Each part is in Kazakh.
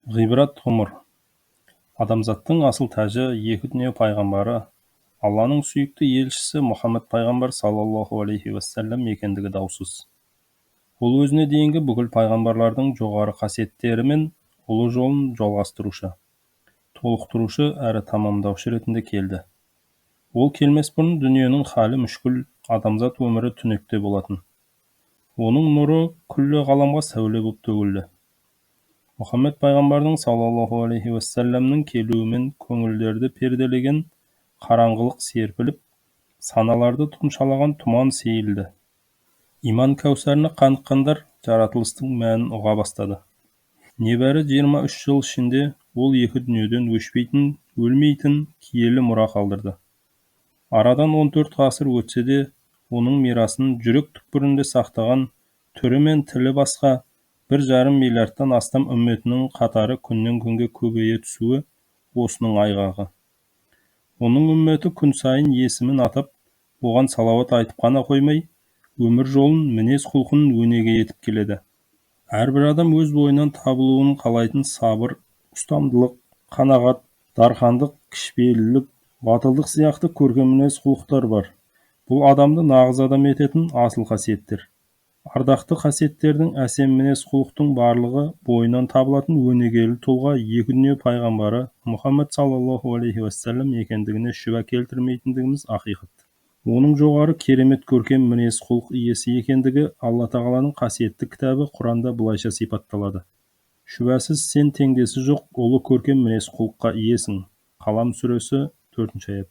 Ғибрат ғұмыр. Адамзаттың асыл тәжі, екі дүние пайғамбары, Алланың сүйікті елшісі Мұхаммед пайғамбар саллаллаху алейхи уассалам екендігі даусыз. Ол өзіне дейінгі бүкіл пайғамбарлардың жоғары қасиеттері мен ұлы жолын жалғастырушы, толықтырушы әрі тамамдаушы ретінде келді. Ол келмес бұрын дүниенің халі мүшкіл, адамзат өмірі түнекте болатын. Оның нұры күллі ғаламға сәуле боп төгілді. Мұхаммед пайғамбардың саллаллаху алейхи уассаламның келуімен көңілдерді перделеген қараңғылық серпіліп, саналарды тұмшалаған тұман сейілді. Иман кәусарына қаныққандар жаратылыстың мәнін ұға бастады. Небәрі 23 жыл ішінде ол екі дүниеден өшпейтін, өлмейтін киелі мұра қалдырды. Арадан 14 ғасыр өтсе де, оның мирасын жүрек түкпірінде сақтаған, түрі мен тілі басқа 1,5 миллиардтан астам үмметінің қатары күннен күнге көбейе түсуі осының айғағы. Оның үмметі күн сайын есімін атап, оған салауат айтып қана қоймай, өмір жолын, мінез құлқын өнеге етіп келеді. Әрбір адам өз бойынан табылуын қалайтын сабыр, ұстамдылық, қанағат, дархандық, кішіпейілділік, батылдық сияқты көркем мінез құлықтар бар. Бұл адамды нағыз адам ететін асыл қасиеттер. Ардақты қасиеттердің әсем мінез құлықтың барлығы бойынан табылатын өнегелі тұлға екі дүние пайғамбары Мұхаммед саллаллаху алейхи уассалам екендігіне шүбә келтірмейтіндігіміз ақиқат. Оның жоғары керемет көркем мінез құлық иесі екендігі Алла тағаланың қасиетті кітабы Құранда былайша сипатталады. Шүбәсіз сен теңдесі жоқ ұлы көркем мінез құлыққа иесің. Қалам сүресі 4-ші аят.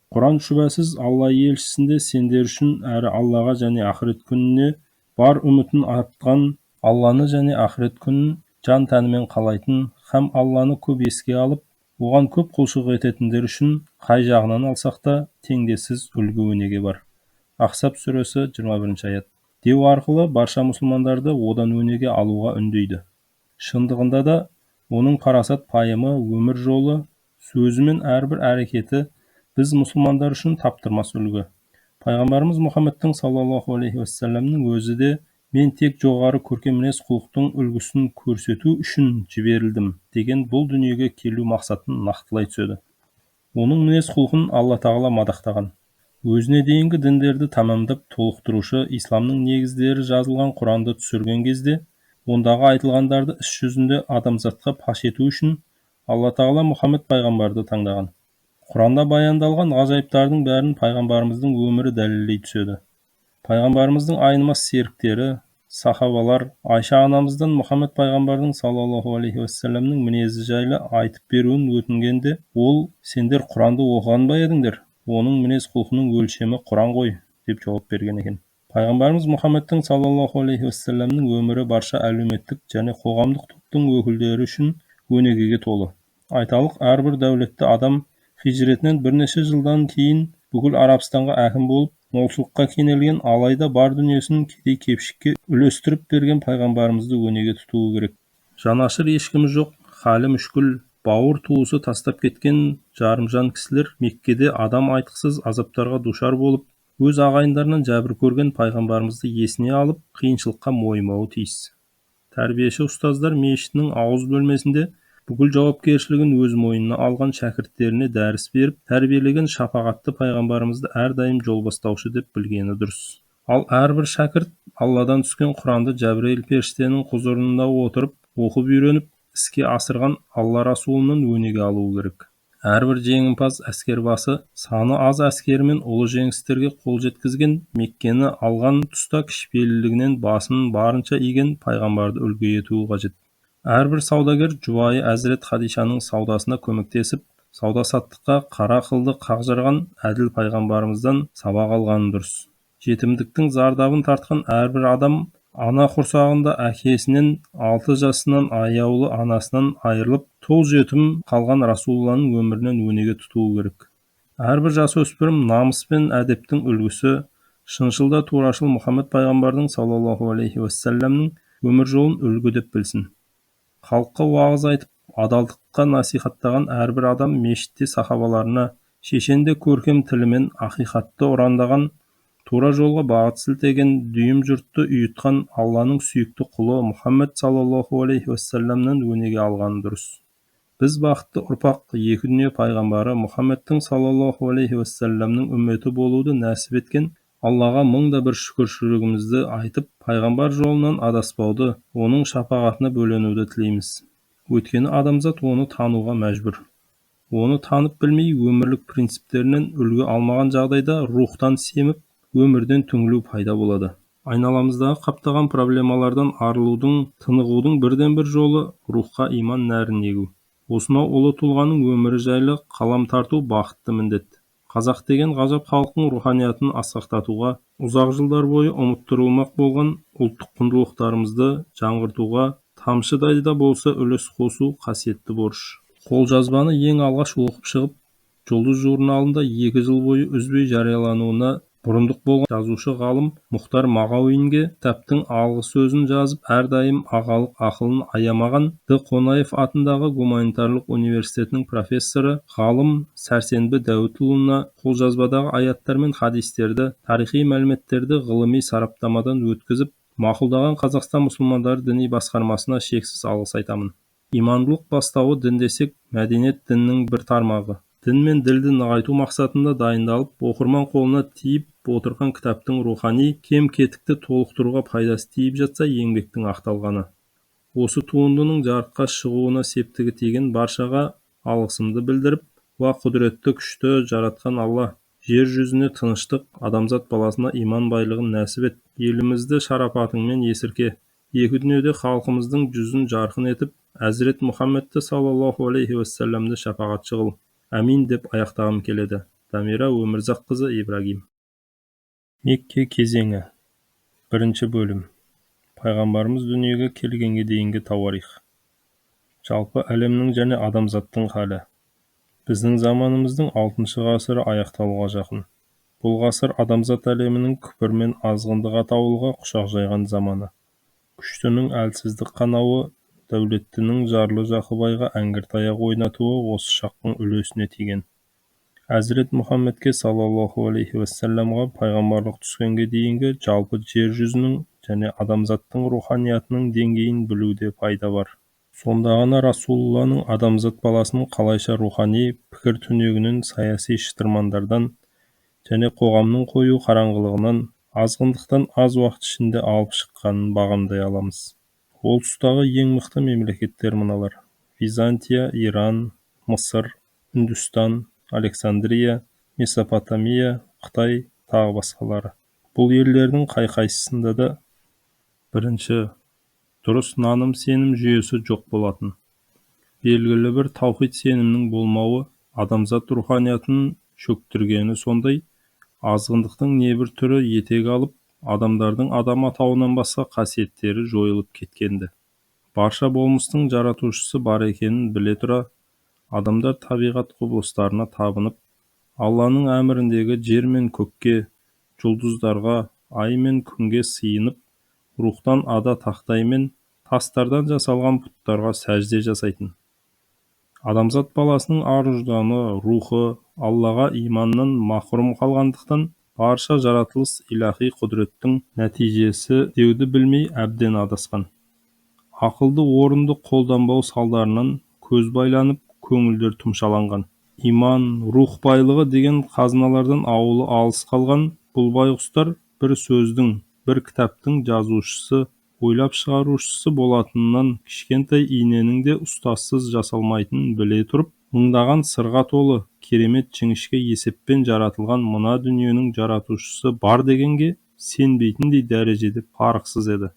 Құран шүбәсіз Алла елшісінде сендер үшін әрі Аллаға және ақырет күніне бар үмітін артқан, Алланы және ақырет күнін жан тәнімен қалайтын, һәм Алланы көп еске алып, оған көп құлшылық ететіндер үшін қай жағынан алсақ та теңдессіз үлгі өнеге бар. Ахсаб сүресі 21-ші аят. Деу арқылы барша мұсылмандарды одан өнеге алуға үндейді. Шындығында да оның парасат пайымы, өмір жолы, сөзі мен әрбір әрекеті біз мұсылмандар үшін таптырмас үлгі. Пайғамбарымыз Мұхаммедтің саллаллаху алейхи уассаламның өзі де мен тек жоғары көркем мінез құлықтың үлгісін көрсету үшін жіберілдім деген бұл дүниеге келу мақсатын нақтылай түседі. Оның мінез құлқын Алла тағала мадақтаған. Өзіне дейінгі діндерді тамамдап толықтырушы исламның негіздері жазылған Құранды түсірген кезде, ондағы айтылғандарды іс жүзінде адамзатқа паш ету үшін Алла тағала Мұхаммед пайғамбарды таңдаған. Құранда баяндалған ғажайыптардың бәрін пайғамбарымыздың өмірі дәлелдей түседі. Пайғамбарымыздың айнымас серіктері, сахабалар Айша анамыздан Мұхаммед пайғамбардың саллаллаху алейхи уассаламның мінезі жайлы айтып беруін өтінгенде, ол сендер Құранды оқыған ба едіңдер? Оның мінез құлқының өлшемі Құран ғой, деп жауап берген екен. Пайғамбарымыз Мұхаммедтің саллаллаху алейхи уассаламның өмірі барша әлеуметтік және қоғамдық топтың өкілдері үшін өнегеге толы. Айталық, әрбір дәулетті адам хижретінен бірнеше жылдан кейін бүкіл Арабстанға әкім болып, молшылыққа кенелген, алайда бар дүниесін кедей-кепшікке үлестіріп берген пайғамбарымызды өнеге тұтуы керек. Жанашыр ешкімі жоқ, халі мүшкіл, бауыр туысы тастап кеткен жарымжан кісілер Меккеде адам айтқысыз азаптарға душар болып, өз ағайындарынан жәбір көрген пайғамбарымызды есіне алып, қиыншылыққа мойымауы тиіс. Тәрбиеші ұстаздар мешітінің ауыз бөлмесінде бүкіл жауапкершілігін өз мойнына алған шәкірттеріне дәріс беріп, тәрбиелеген шапағатты пайғамбарымызды әрдайым жол бастаушы деп білгені дұрыс. Ал әрбір шәкірт Алладан түскен Құранды Жәбірейіл періштенің құзырында отырып, оқып үйреніп, іске асырған Алла Расулынан өнеге алуы керек. Әрбір жеңімпаз әскербасы саны аз әскерімен ұлы жеңістерге қол жеткізген, Меккені алған тұста кішіпейілдігінен басын барынша иген пайғамбарды үлгі етуі қажет. Әрбір саудагер жұбайы Әзірет Хадишаның саудасына көмектесіп, сауда-саттыққа қара қылды қақжырған әділ пайғамбарымыздан сабақ алғаны дұрыс. Жетімдіктің зардабын тартқан әрбір адам ана құрсағында әкесінен 6 жасынан аяулы анасынан айырылып, тұл жетім қалған Расулланың өмірінен өнеге тұтуы керек. Әрбір жасөспірім намыс пен әдептің үлгісі, шыншыл турашыл Мұхаммед пайғамбардың саллаллаху алейхи уассаламның өмір жолын үлгі деп білсін. Халыққа уағыз айтып, адалдыққа насихаттаған әрбір адам мешітте сахабаларына, шешенде көркем тілімен ақиқатты ұрандаған тура жолға бағыт сілтеген, дүйім жұртты ұйытқан Алланың сүйікті құлы Мұхаммед саллаллаху алейхи уассаламнан өнеге алғаны дұрыс. Біз бақытты ұрпақ, екі дүние пайғамбары Мұхаммедтің саллаллаху алейхи уассаламның үмметі болуды нәсіп еткен Аллаға мыңда бір шүкіршілігімізді айтып, пайғамбар жолынан адаспауды, оның шапағатына бөленуді тілейміз. Өйткені адамзат оны тануға мәжбүр. Оны танып білмей, өмірлік принциптерінен үлгі алмаған жағдайда рухтан семіп, өмірден түңілу пайда болады. Айналамыздағы қаптаған проблемалардан арылудың, тынығудың бірден бір жолы рухқа иман нәрін егу. Осынау ұлы тұлғаның өмірі жайлы қалам тарту бақытты міндет. Қазақ деген ғажап халықтың руханиятын асқақтатуға, ұзақ жылдар бойы ұмыттырылмақ болған ұлттық құндылықтарымызды жаңғыртуға тамшыдай да болса үлес қосу қасиетті борыш. Қолжазбаны ең алғаш оқып шығып, Жұлдыз журналында 2 жыл бойы үзбей жариялануына бұрындық болған жазушы ғалым Мұхтар Мағауинге кітаптың алғы сөзін жазып, әрдайым ағалық ақылын аямаған Д. Қонаев атындағы гуманитарлық университетінің профессоры ғалым Сәрсенбі Дәуітұлына қолжазбадағы аяттар мен хадистерді, тарихи мәліметтерді ғылыми сараптамадан өткізіп, мақұлдаған Қазақстан мұсылмандары діни басқармасына шексіз алғыс айтамын. Имандылық бастауы дін десек, мәдениет діннің бір тармағы. Дін мен ділді нығайту мақсатында дайындалып, оқырман қолына тиіп отырған кітаптың рухани кем-кетікті толықтыруға пайдасы тиіп жатса, еңбектің ақталғаны. Осы туындының жарыққа шығуына септігі тиген баршаға алғысымды білдіріп, уа құдіретті күшті жаратқан Алла, жер жүзіне тыныштық, адамзат баласына иман байлығын нәсіп ет, елімізді шарапатыңмен есірке, екі дүниеде халқымыздың жүзін жарқын етіп, Әзірет Мұхаммедті саллаллаху алейхи уассаламды шапағатшы қыл. Әмин деп аяқтағым келеді. Дамира Өмірзаққызы Ибрагим. Мекке кезеңі. 1 бөлім. Пайғамбарымыз дүниеге келгенге дейінгі тауарих. Жалпы әлемнің және адамзаттың халі. Біздің заманымыздың 6 ғасыры аяқталуға жақын. Бұл ғасыр адамзат әлемінің күпір мен азғындық атаулыға құшақ жайған заманы. Күштінің әлсіздік қанауы, дәулеттінің жарлы Жақыбайға әңгір таяқ ойнатуы осы шақтың үлесіне тиген. Әзірет Мұхаммедке саллаллаху алейхи уассаламға пайғамбарлық түскенге дейінгі жалпы жер жүзінің және адамзаттың руханиятының деңгейін білуде пайда бар. Сонда ғана Расулулланың адамзат баласының қалайша рухани пікір түнегінен, саяси шытырмандардан және қоғамның қою қараңғылығынан, азғындықтан аз уақыт ішінде алып шыққанын бағамдай аламыз. Ол тұстағы ең мықты мемлекеттер мыналар: Византия, Иран, Мысыр, Үндістан, Александрия, Месопотамия, Қытай, тағы басқалары. Бұл елдердің қай-қайсысында да бірінші, дұрыс наным-сенім жүйесі жоқ болатын. Белгілі бір таухид сенімнің болмауы адамзат руханиятын шөктіргені сондай, азғындықтың небір түрі етек алып, адамдардың адам атауынан басқа қасиеттері жойылып кеткенді. Барша болмыстың жаратушысы бар екенін біле тұра, адамдар табиғат құбылыстарына табынып, Алланың әміріндегі жер мен көкке, жұлдыздарға, ай мен күнге сыйынып, рухтан ада тақтай мен тастардан жасалған пұттарға сәжде жасайтын. Адамзат баласының ар-ұжданы, рухы Аллаға иманнан махрұм қалғандықтан, барша жаратылыс илахи құдіреттің нәтижесі деуді білмей әбден адасқан. Ақылды орынды қолданбау салдарынан көз байланып, көңілдер тұмшаланған. Иман, рух байлығы деген қазыналардан аулы алыс қалған бұл байғұстар бір сөздің, бір кітаптың жазушысы, ойлап шығарушысы болатынынан кішкентай иненің де ұстассыз жасалмайтынын біле тұрып, мыңдаған сырға толы, керемет жіңішке есеппен жаратылған мына дүниенің жаратушысы бар дегенге сенбейтіндей дәрежеде парықсыз еді.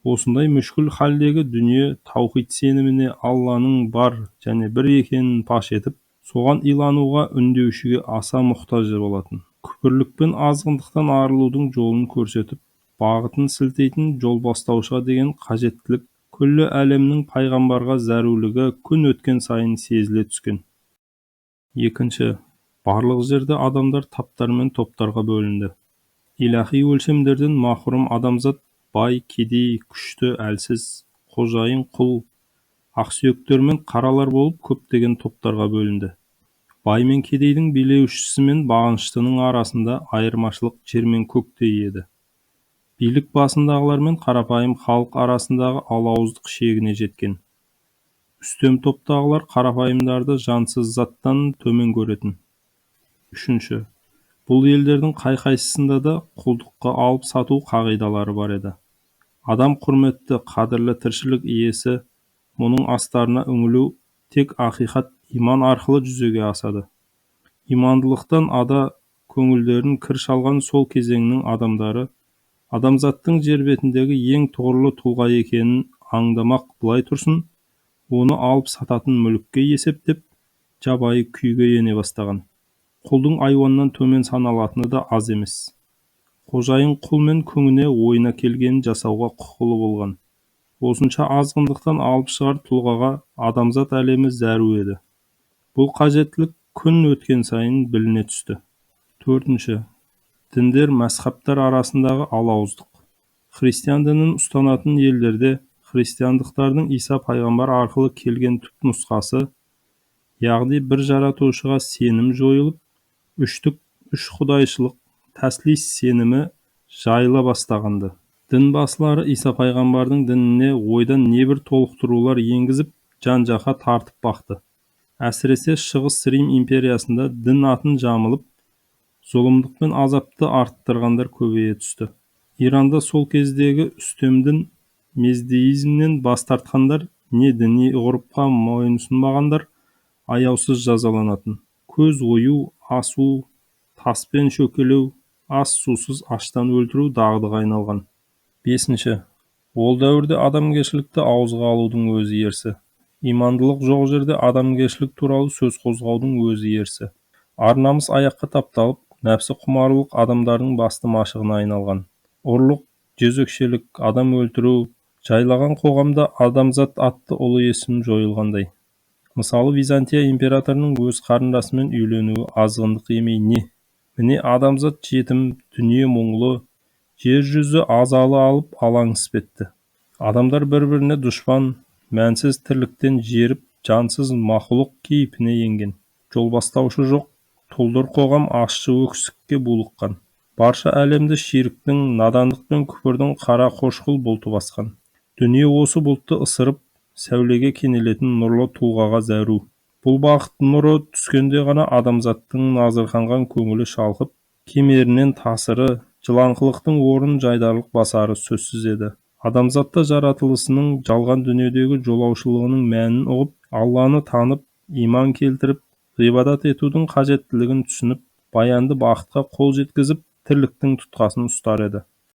Осындай мүшкіл халдегі дүние таухид сеніміне, Алланың бар және бір екенін паш етіп, соған илануға үндеушіге аса мұқтаж болатын. Күпірлік пен азғындықтан арылудың жолын көрсетіп, бағытын сілтейтін жол бастаушыға деген қажеттілік күллі әлемнің пайғамбарға зәрулігі күн өткен сайын сезіле түскен. Екінші, барлық жерде адамдар таптар мен топтарға бөлінді. Илахи өлшемдерден махрұм адамзат бай, кедей, күшті, әлсіз, қожайын, құл, ақсүйектер мен қаралар болып көптеген топтарға бөлінді. Бай мен кедейдің, билеушісі мен бағыныштының арасында айырмашылық жер мен көктей еді. Билік басындағылар мен қарапайым халық арасындағы алауыздық шегіне жеткен. Үстем топтағылар қарапайымдарды жансыз заттан төмен көретін. Үшінші, бұл елдердің қай-қайсысында да құлдыққа алып сату қағидалары бар еді. Адам құрметті, қадірлі тіршілік иесі, мұның астарына үңілу тек ақиқат иман арқылы жүзеге асады. Имандылықтан ада көңілдерін кір шалған сол кезеңнің адамдары, адамзаттың жер бетіндегі ең тұғырлы тұлға екенін аңдамақ былай тұрсын, оны алып сататын мүлікке есептеп, жабайы күйге ене бастаған. Құлдың айуаннан төмен саналатыны да аз емес. Қожайын құл мен күңіне ойына келгенін жасауға құқылы болған. Осынша азғындықтан алып шығар тұлғаға адамзат әлемі зәру еді. Бұл қажеттілік күн өткен сайын біліне түсті. Төртінші, діндер мәзһаптар арасындағы алауыздық. Христиан дінін ұстанатын елдерде христиандықтардың Иса пайғамбар арқылы келген түпнұсқасы, яғни бір жаратушыға сенім жойылып, үштік, үш құдайшылық, тәслис сенімі жайыла бастағанды. Дін басылары Иса пайғамбардың дініне ойдан небір толықтырулар енгізіп, жан-жаққа тартып бақты. Әсіресе Шығыс Рим империясында дін атын жамылып, зұлымдық пен азапты арттырғандар көбейе түсті. Иранда сол кездегі үстем дін мездеизмнен бас тартқандар, не діни ғұрыпқа мойынсұнбағандар аяусыз жазаланатын. Көз ою, асу, таспен шөкелеу, ас сусыз аштан өлтіру дағдыға айналған. Бесінші, ол дәуірде адамгершілікті ауызға алудың өзі ерсі. Имандылық жоқ жерде адамгершілік туралы сөз қозғаудың өзі ерсі. Ар-намыс аяққа тапталып, нәпсі құмарлық адамдардың басты машығына айналған. Ұрлық, жезөкшелік, адам өлтіру жайлаған қоғамда адамзат атты ұлы есім жойылғандай. Мысалы, Византия императорының өз қарындасымен үйленуі азғындық емей не? Міне адамзат жетім, дүние мұңлы, жер жүзі азалы алып алаң іспетті. Адамдар бір-біріне дұшпан, мәнсіз тірліктен жеріп, жансыз мақұлық кейпіне енген. Жол бастаушы жоқ, тұлдыр қоғам ащы өксікке булыққан. Барша әлемді ширіктің, надандық пен күпірдің қара қошқыл бұлты басқан. Дүние осы бұлтты ысырып, сәулеге кенелетін нұрлы тұлғаға зәру. Бұл бақыт нұры түскенде ғана адамзаттың назырқанған көңілі шалқып, кемерінен тасыры, жыланқылықтың орнын жайдарлық басары сөзсіз еді. Адамзатта жаратылысының жалған дүниедегі жолаушылығының мәнін ұғып, Алланы танып, иман келтіріп, ғибадат етудің қажеттілігін түсініп, баянды бақытқа қол жеткізіп, тірліктің тұтқасын ұстар еді.